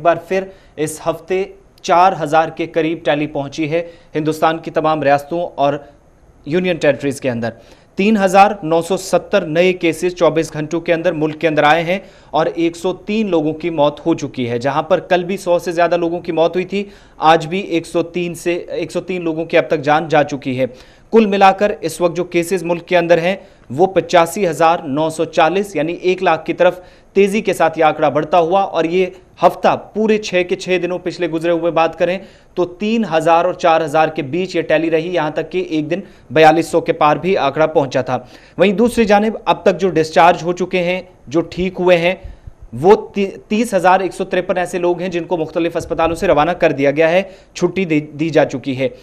बार फिर इस हफ्ते 4000 के करीब टैली पहुंची है हिंदुस्तान की तमाम रियासतों और यूनियन टेरिटरीज के अंदर। 3970 नए केसेस 24 घंटों के अंदर मुल्क के अंदर आए हैं और 103 लोगों की मौत हो चुकी है। जहां पर कल भी 100 से ज्यादा लोगों की मौत हुई थी, आज भी 103 लोगों की अब तक जान जा चुकी है। कुल मिलाकर इस वक्त जो केसेस मुल्क के अंदर हैं वो 85,940 यानी 1 लाख की तरफ तेजी के साथ यह आंकड़ा बढ़ता हुआ, और ये हफ्ता पूरे 6 के 6 दिनों पिछले गुजरे हुए बात करें तो 3000 और 4000 के बीच ये टैली रही, यहां तक कि एक दिन 4200 के पार भी आंकड़ा पहुंचा था। वहीं दूसरी जानिब अब तक जो डिस्चार्ज हो चुके हैं, जो ठीक हुए हैं, वो 30,153 ऐसे लोग हैं जिनको मुख्तलिफ अस्पतालों से रवाना कर दिया गया है, छुट्टी दी जा चुकी है।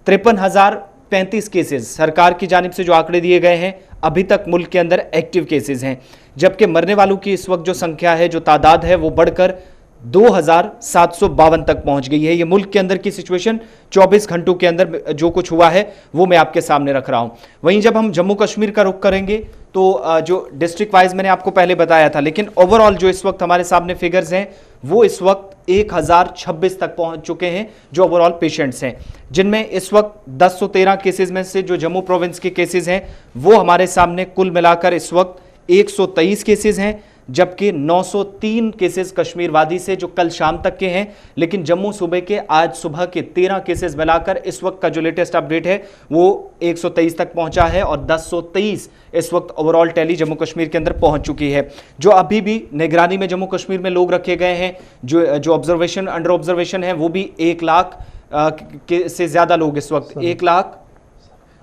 53,035 केसेस सरकार की जानिब से जो आंकड़े दिए गए हैं, अभी तक मुल्क के अंदर एक्टिव केसेस हैं, जबकि मरने वालों की इस वक्त जो संख्या है, जो तादाद है, वो बढ़कर 2752 तक पहुंच गई है। ये मुल्क के अंदर की सिचुएशन 24 घंटों के अंदर जो कुछ हुआ है वो मैं आपके सामने रख रहा हूं। वहीं जब हम जम्मू कश्मीर का रुख करेंगे तो जो डिस्ट्रिक्ट वाइज मैंने आपको पहले बताया था, लेकिन ओवरऑल जो इस वक्त हमारे सामने फिगर्स हैं वो इस वक्त 1026 तक पहुंच चुके हैं जो ओवरऑल पेशेंट्स हैं, जिनमें इस वक्त 1013 केसेस में से जो जम्मू प्रोविंस के केसेस हैं वो हमारे सामने कुल मिलाकर इस वक्त 123 केसेस हैं, जबकि 903 केसेस कश्मीर वादी से जो कल शाम तक के हैं। लेकिन जम्मू सूबे के आज सुबह के 13 केसेस मिलाकर इस वक्त का जो लेटेस्ट अपडेट है वो 123 तक पहुंचा है और 1023 इस वक्त ओवरऑल टैली जम्मू कश्मीर के अंदर पहुंच चुकी है। जो अभी भी निगरानी में जम्मू कश्मीर में लोग रखे गए हैं, जो ऑब्जर्वेशन अंडर ऑब्जर्वेशन है, वो भी 1 लाख से ज्यादा लोग इस वक्त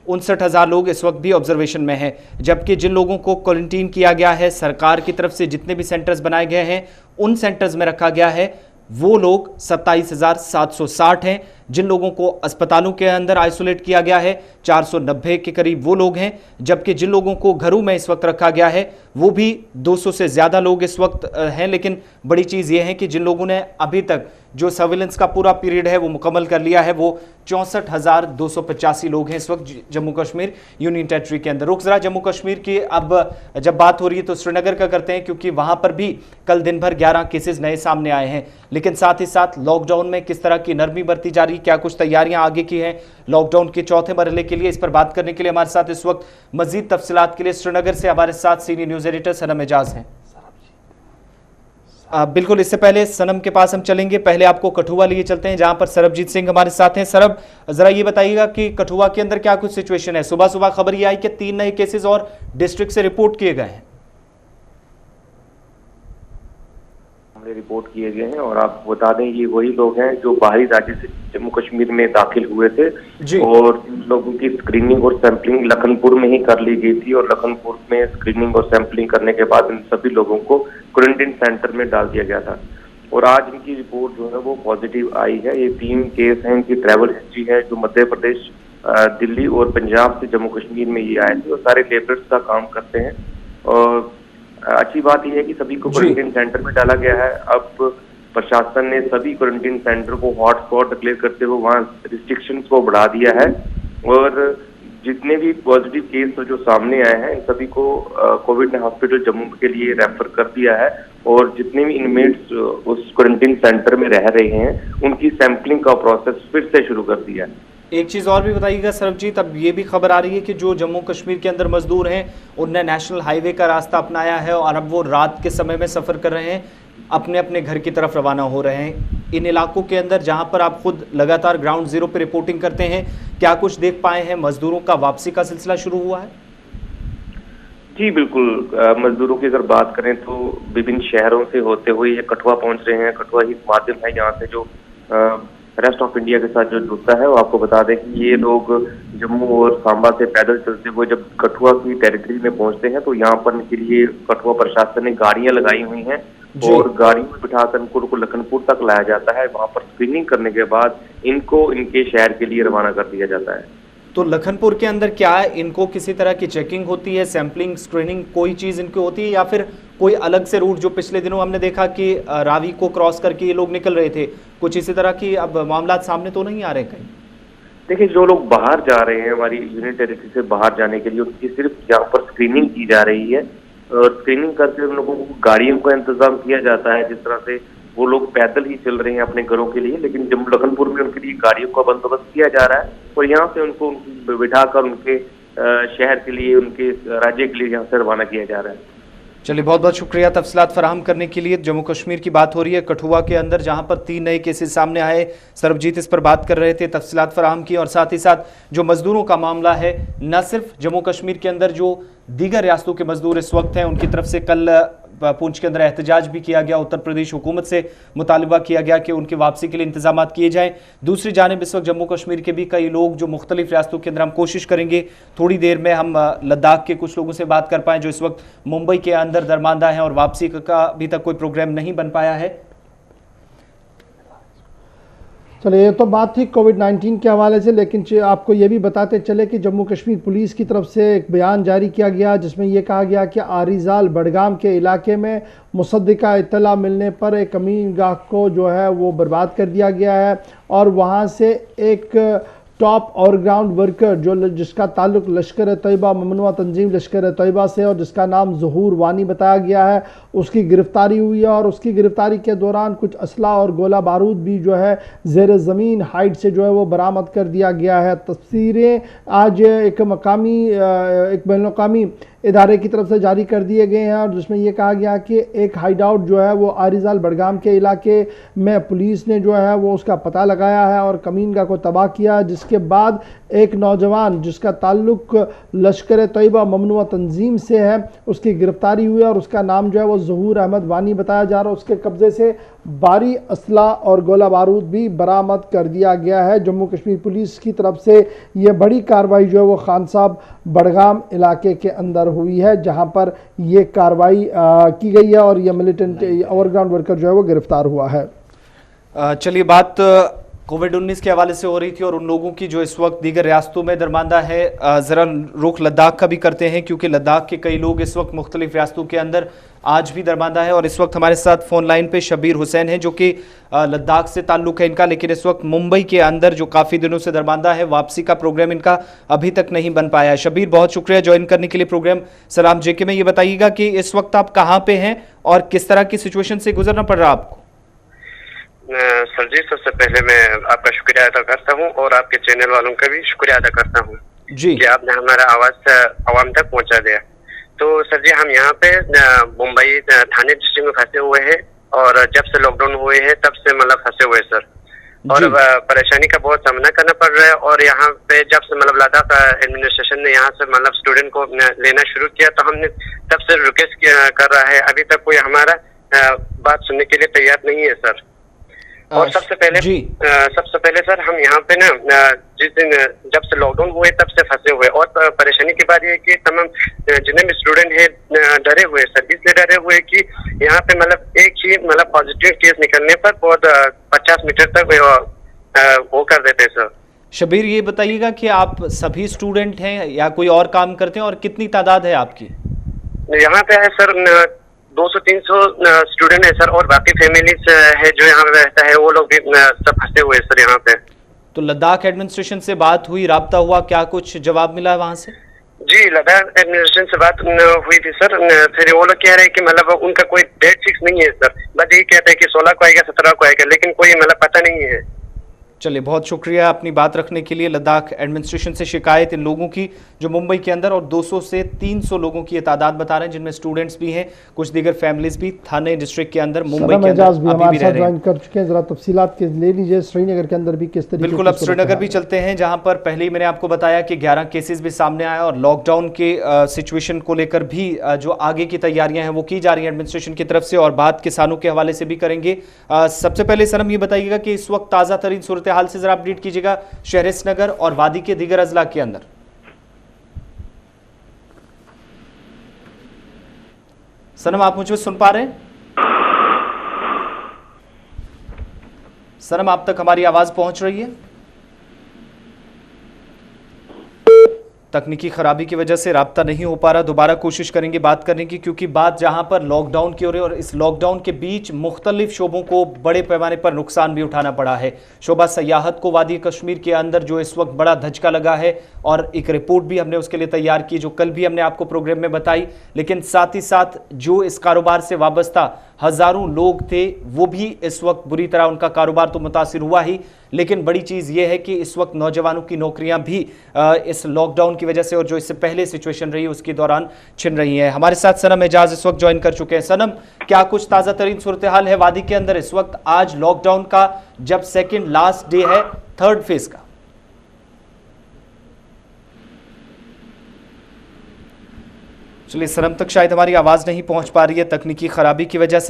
1,59,000 लोग इस वक्त भी ऑब्जर्वेशन में हैं। जबकि जिन लोगों को क्वारंटीन किया गया है, सरकार की तरफ से जितने भी सेंटर्स बनाए गए हैं उन सेंटर्स में रखा गया है, वो लोग 27,760 हैं। जिन लोगों को अस्पतालों के अंदर आइसोलेट किया गया है 490 के करीब वो लोग हैं, जबकि जिन लोगों को घरों में इस वक्त रखा गया है वो भी 200 से ज़्यादा लोग इस वक्त हैं। लेकिन बड़ी चीज़ ये है कि जिन लोगों ने अभी तक जो सर्विलेंस का पूरा पीरियड है वो मुकम्मल कर लिया है, वो 64,285 लोग हैं इस वक्त जम्मू कश्मीर यूनियन टेरिटरी के अंदर। रुख ज़रा जम्मू कश्मीर की अब जब बात हो रही है तो श्रीनगर का करते हैं, क्योंकि वहाँ पर भी कल दिन भर 11 केसेस नए सामने आए हैं। लेकिन साथ ही साथ लॉकडाउन में किस तरह की नरमी बरती जा रही, क्या कुछ तैयारियां आगे की हैं लॉकडाउन के चौथे मरहले के लिए, इस पर बात करने के लिए हमारे साथ इस वक्त मजीद तफसीलात के लिए श्रीनगर से हमारे साथ सीनियर न्यूज़ एडिटर सनम एजाज हैं। बिल्कुल, इससे पहले सनम के पास हम चलेंगे, पहले आपको कठुआ लिए चलते हैं जहां पर सरबजीत सिंह हमारे साथ हैं। सरब, जरा ये बताइएगा कि कठुआ के अंदर क्या कुछ सिचुएशन है। सुबह सुबह खबर ये आई कि 3 नए केसेस और डिस्ट्रिक्ट से रिपोर्ट किए गए हैं। रिपोर्ट किए गए हैं और आप बता दें ये वही लोग हैं जो बाहरी राज्य से जम्मू कश्मीर में दाखिल हुए थे और इन लोगों की स्क्रीनिंग और सैंपलिंग लखनपुर में ही कर ली गई थी और लखनपुर में स्क्रीनिंग और सैंपलिंग करने के बाद इन सभी लोगों को क्वारंटीन सेंटर में डाल दिया गया था और आज इनकी रिपोर्ट जो है वो पॉजिटिव आई है। ये 3 केस हैं, इनकी ट्रैवल हिस्ट्री है जो मध्य प्रदेश, दिल्ली और पंजाब से जम्मू कश्मीर में ये आए थे और सारे लेबर्स का काम करते हैं। और अच्छी बात यह है कि सभी को क्वारंटीन सेंटर में डाला गया है। अब प्रशासन ने सभी क्वारंटीन सेंटर को हॉटस्पॉट डिक्लेयर करते हुए वहाँ रिस्ट्रिक्शंस को बढ़ा दिया है और जितने भी पॉजिटिव केस जो सामने आए हैं इन सभी को कोविड हॉस्पिटल जम्मू के लिए रेफर कर दिया है और जितने भी इनमेट्स उस क्वारंटीन सेंटर में रह रहे हैं उनकी सैंपलिंग का प्रोसेस फिर से शुरू कर दिया है। एक चीज़ और भी बताइएगा सरबजीत, अब ये भी खबर आ रही है कि जो जम्मू कश्मीर के अंदर मजदूर हैं उनने नेशनल हाईवे का रास्ता अपनाया है और अब वो रात के समय में सफ़र कर रहे हैं, अपने अपने घर की तरफ रवाना हो रहे हैं। इन इलाकों के अंदर जहां पर आप खुद लगातार ग्राउंड जीरो पे रिपोर्टिंग करते हैं, क्या कुछ देख पाए हैं? मजदूरों का वापसी का सिलसिला शुरू हुआ है? जी बिल्कुल, मजदूरों की अगर बात करें तो विभिन्न शहरों से होते हुए ये कठुआ पहुंच रहे हैं। कठुआ ही माध्यम है यहाँ से जो रेस्ट ऑफ इंडिया के साथ जो जुड़ता है। वो आपको बता दें कि ये लोग जम्मू और सांबा से पैदल चलते हुए जब कठुआ की टेरिटरी में पहुंचते हैं तो यहाँ पर इनके लिए कठुआ प्रशासन ने गाड़ियां लगाई हुई हैं और गाड़ियों में बिठाकर इनको लखनपुर तक लाया जाता है। वहां पर स्क्रीनिंग करने के बाद इनको इनके शहर के लिए रवाना कर दिया जाता है। तो लखनपुर के अंदर क्या है, इनको किसी तरह की चेकिंग होती है, सैंपलिंग, स्क्रीनिंग, कोई चीज़ इनको होती है या फिर कोई अलग से रूट, जो पिछले दिनों हमने देखा कि रावी को क्रॉस करके ये लोग निकल रहे थे, कुछ इसी तरह की अब मामला सामने तो नहीं आ रहे कहीं? देखिए, जो लोग बाहर जा रहे हैं हमारी यूनियन टेरिटरी से बाहर जाने के लिए, उनकी सिर्फ यहाँ पर स्क्रीनिंग की जा रही है और स्क्रीनिंग करके उन लोगों को गाड़ियों का इंतजाम किया जाता है जिस तरह से वो लोग पैदल ही चल रहे हैं अपने घरों के लिए, लेकिन जम्मू लखनपुर में उनके लिए गाड़ियों का बंदोबस्त किया जा रहा है और यहाँ से उनको बिठाकर उनके शहर के लिए, उनके राज्य के लिए यहाँ से रवाना किया जा रहा है। चलिए, बहुत बहुत शुक्रिया तफसीलात फराहम करने के लिए। जम्मू कश्मीर की बात हो रही है कठुआ के अंदर, जहां पर 3 नए केसेस सामने आए। सरबजीत इस पर बात कर रहे थे, तफसीलात फराहम की। और साथ ही साथ जो मजदूरों का मामला है, न सिर्फ जम्मू कश्मीर के अंदर जो दीगर रियासतों के मजदूर इस वक्त हैं, उनकी तरफ से कल पुंछ के अंदर एहतजाज भी किया गया। उत्तर प्रदेश हुकूमत से मुतालबा किया गया कि उनकी वापसी के लिए इंतजाम किए जाएं। दूसरी जानिब इस वक्त जम्मू कश्मीर के भी कई लोग जो मुख्तलिफ रियासतों के अंदर, हम कोशिश करेंगे थोड़ी देर में हम लद्दाख के कुछ लोगों से बात कर पाएं जो इस वक्त मुंबई के अंदर दरमानदा हैं और वापसी का अभी तक कोई प्रोग्राम नहीं बन पाया है। चलिए, ये तो बात थी कोविड-19 के हवाले से, लेकिन आपको ये भी बताते चले कि जम्मू कश्मीर पुलिस की तरफ से एक बयान जारी किया गया जिसमें यह कहा गया कि आरिजाल बडगाम के इलाके में मुसद्दिका इत्तला मिलने पर एक अमीनगाह को जो है वो बर्बाद कर दिया गया है और वहाँ से एक टॉप और ग्राउंड वर्कर जिसका ताल्लुक लश्कर तैयबा ममनुआ तंजीम लश्कर तैयबा से और जिसका नाम ज़हूर वानी बताया गया है, उसकी गिरफ्तारी हुई है। और उसकी गिरफ्तारी के दौरान कुछ असला और गोला बारूद भी जो है ज़ेर ज़मीन हाइट से जो है वो बरामद कर दिया गया है। तस्वीरें आज एक बैनुल-अक़वामी इदारे की तरफ से जारी कर दिए गए हैं और जिसमें यह कहा गया कि एक हाइड आउट जो है वो आरिजाल बडगाम के इलाके में पुलिस ने जो है वो उसका पता लगाया है और कमीनगाह को तबाह किया, जिसके बाद एक नौजवान जिसका ताल्लुक लश्कर तैयबा ममनुआ तंजीम से है उसकी गिरफ्तारी हुई और उसका नाम जो है वो ज़हूर अहमद वानी बताया जा रहा है। उसके कब्ज़े से भारी असला और गोला बारूद भी बरामद कर दिया गया है। जम्मू कश्मीर पुलिस की तरफ से ये बड़ी कार्रवाई जो है वो खान साहब बडगाम इलाके के अंदर हुई है, जहां पर ये कार्रवाई की गई है और ये मिलिटेंट ओवरग्राउंड वर्कर जो है वो गिरफ्तार हुआ है। चलिए, बात कोविड-19 के हवाले से हो रही थी और उन लोगों की जो इस वक्त दीगर रियासतों में दरमानदा है। ज़रा रुख लद्दाख का भी करते हैं, क्योंकि लद्दाख के कई लोग इस वक्त मुख्तलिफ रियासतों के अंदर आज भी दरमानदा है। और इस वक्त हमारे साथ फ़ोन लाइन पे शबीर हुसैन है, जो कि लद्दाख से ताल्लुक़ है इनका, लेकिन इस वक्त मुंबई के अंदर जो काफ़ी दिनों से दरमानदा है, वापसी का प्रोग्राम इनका अभी तक नहीं बन पाया है। शबीर, बहुत शुक्रिया ज्वाइन करने के लिए प्रोग्राम सलाम जेके में। ये बताइएगा कि इस वक्त आप कहाँ पे हैं और किस तरह की सिचुएशन से गुजरना पड़ रहा है आपको? सर जी, सबसे पहले मैं आपका शुक्रिया अदा करता हूं और आपके चैनल वालों का भी शुक्रिया अदा करता हूं जी कि आपने हमारा आवाज आवाम तक पहुंचा दिया। तो सर जी, हम यहाँ पे मुंबई थाने डिस्ट्रिक्ट में फंसे हुए हैं और जब से लॉकडाउन हुए हैं तब से मतलब फंसे हुए सर, और परेशानी का बहुत सामना करना पड़ रहा है। और यहाँ पे जब से मतलब लद्दाख एडमिनिस्ट्रेशन ने यहाँ से मतलब स्टूडेंट को लेना शुरू किया तो हमने तब से रिक्वेस्ट कर रहा है, अभी तक कोई हमारा बात सुनने के लिए तैयार नहीं है सर। और सबसे पहले सर, हम यहाँ पे ना जिस दिन जब से लॉकडाउन हुए तब से फंसे हुए और परेशानी की बात यह है कि तमाम जितने भी स्टूडेंट हैं डरे हुए सर, इसलिए डरे हुए कि यहाँ पे मतलब एक ही मतलब पॉजिटिव केस निकलने पर बहुत 50 मीटर तक वो कर देते सर। शबीर, ये बताइएगा कि आप सभी स्टूडेंट हैं या कोई और काम करते हैं और कितनी तादाद है आपकी? यहाँ पे है सर 200-300 स्टूडेंट है सर, और बाकी फैमिलीज है जो यहाँ पे रहता है, वो लोग भी सब फंसे हुए सर यहाँ पे। तो लद्दाख एडमिनिस्ट्रेशन से बात हुई, राब्ता हुआ, क्या कुछ जवाब मिला है वहाँ से? जी, लद्दाख एडमिनिस्ट्रेशन से बात हुई थी सर। फिर वो लोग कह रहे हैं कि मतलब उनका कोई डेट फिक्स नहीं है सर, बस यही कहते हैं कि 16 को आएगा, 17 को आएगा, लेकिन कोई मतलब पता नहीं है। चलिए, बहुत शुक्रिया अपनी बात रखने के लिए। लद्दाख एडमिनिस्ट्रेशन से शिकायत इन लोगों की जो मुंबई के अंदर, और 200 से 300 लोगों की ये तादाद बता रहे हैं, जिनमें स्टूडेंट्स भी हैं, कुछ दीगर फैमिलीज भी थाने डिस्ट्रिक्ट के अंदर मुंबई के अंदर अभी भी रह रहे हैं। कर चुके हैं, जरा तफसीलात के ले लीजिए श्रीनगर के अंदर भी किस तरीके। बिल्कुल, अब श्रीनगर भी चलते हैं, जहां पर पहले ही मैंने आपको बताया कि 11 केसेस भी सामने आया और लॉकडाउन के सिचुएशन को लेकर भी जो आगे की तैयारियां हैं वो की जा रही हैं एडमिनिस्ट्रेशन की तरफ से, और बात किसानों के हवाले से भी करेंगे। सबसे पहले सनम ये बताइएगा कि इस वक्त ताज़ा तरीन सूरत हाल से जरा अपडेट कीजिएगा शहर श्रीनगर और वादी के दीगर अजला के अंदर। सनम, आप मुझे सुन पा रहे हैं? सनम, आप तक हमारी आवाज पहुंच रही है? तकनीकी खराबी की वजह से राब्ता नहीं हो पा रहा, दोबारा कोशिश करेंगे बात करने की, क्योंकि बात जहां पर लॉकडाउन की हो रही है और इस लॉकडाउन के बीच मुख्तलिफ शोबों को बड़े पैमाने पर नुकसान भी उठाना पड़ा है। शोबा सयाहत को वादी कश्मीर के अंदर जो इस वक्त बड़ा धचका लगा है, और एक रिपोर्ट भी हमने उसके लिए तैयार की जो कल भी हमने आपको प्रोग्राम में बताई, लेकिन साथ ही साथ जो इस कारोबार से वाबस्ता हजारों लोग थे, वो भी इस वक्त बुरी तरह उनका कारोबार तो मुतासिर हुआ ही, लेकिन बड़ी चीज़ ये है कि इस वक्त नौजवानों की नौकरियां भी इस लॉकडाउन की वजह से और जो इससे पहले सिचुएशन रही उसके दौरान छिन रही है। हमारे साथ सनम एजाज इस वक्त ज्वाइन कर चुके हैं। सनम, क्या कुछ ताज़ा तरीन सूरत हाल है वादी के अंदर इस वक्त, आज लॉकडाउन का जब सेकेंड लास्ट डे है थर्ड फेज का? चलिए, सनम तक शायद हमारी आवाज़ नहीं पहुंच पा रही है तकनीकी खराबी की वजह से।